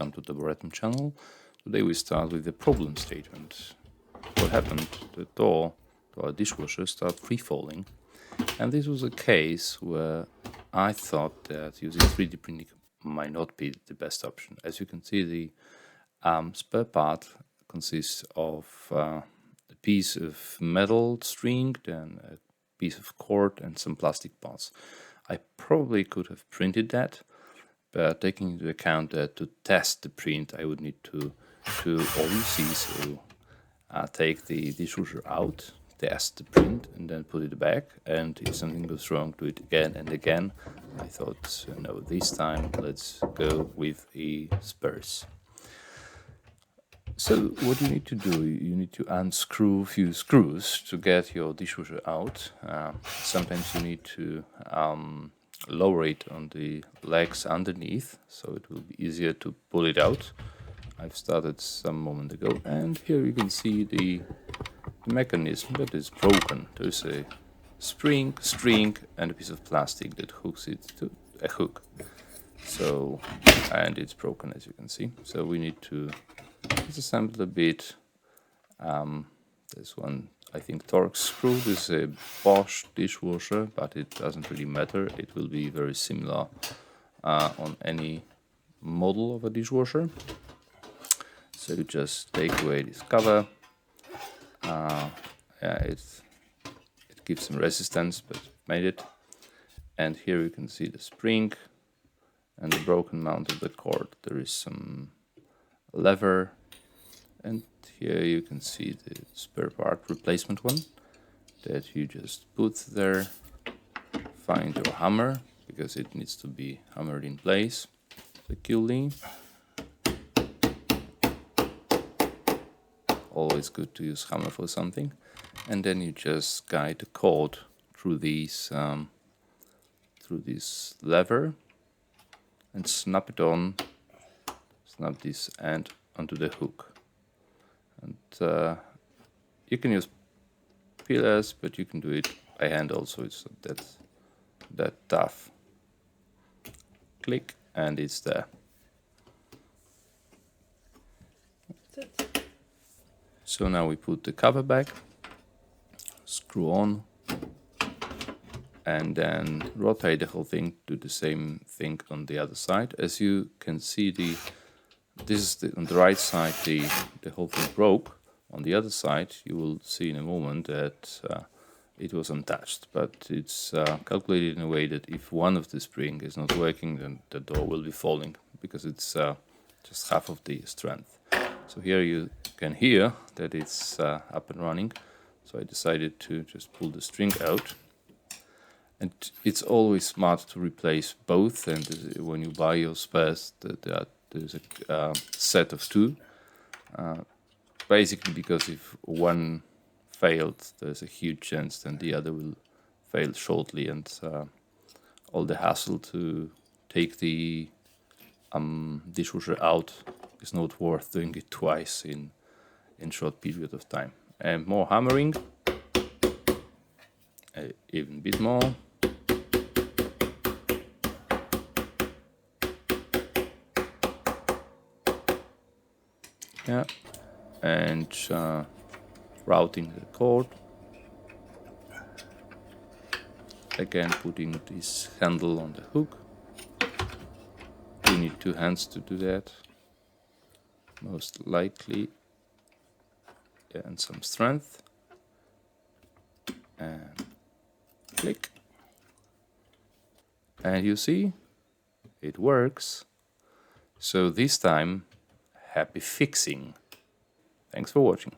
welcome to the bottom channel. Today we start with the problem statement. What happened? The door to our dishwasher started free falling, and this was a case where I thought that using 3D printing might not be the best option. As you can see, the spare part consists of a piece of metal string, then a piece of cord and some plastic parts. I probably could have printed that, but taking into account that to test the print I would need to do all you see, so take the dishwasher out, test the print and then put it back, and if something goes wrong, do it again and again. I thought, no, this time let's go with the spares. So what you need to do, you need to unscrew a few screws to get your dishwasher out. Sometimes you need to lower it on the legs underneath, so it will be easier to pull it out. I've started some moment ago, and here you can see the mechanism that is broken. There's a spring, string and a piece of plastic that hooks it to a hook. So, and it's broken, as you can see. So we need to disassemble a bit. This one, I think, Torx screw. This is a BOSCH dishwasher, but it doesn't really matter. It will be very similar on any model of a dishwasher. So you just take away this cover. It gives some resistance, but made it. And here you can see the spring and the broken mount of the cord. There is some lever, and here you can see the spare part replacement one that you just put there. Find your hammer, because it needs to be hammered in place securely. Always good to use hammer for something. And then you just guide the cord through this lever and snap it on. Snap this end onto the hook. And you can use peelers, but you can do it by hand also. It's not that tough. Click, and it's there. So now we put the cover back, screw on, and then rotate the whole thing. Do the same thing on the other side. As you can see, on the right side, the whole thing broke. On the other side, you will see in a moment that it was untouched, but it's calculated in a way that if one of the spring is not working, then the door will be falling, because it's just half of the strength. So here you can hear that it's up and running. So I decided to just pull the string out. And it's always smart to replace both. And when you buy your spares, there's a set of two. Basically, because if one failed, there's a huge chance that the other will fail shortly, and all the hassle to take the dishwasher out is not worth doing it twice in short period of time. And more hammering, even a bit more. Yeah, and routing the cord. Again, putting this handle on the hook. You need two hands to do that, most likely. Yeah, and some strength. And click. And you see, it works. So this time, happy fixing. Thanks for watching.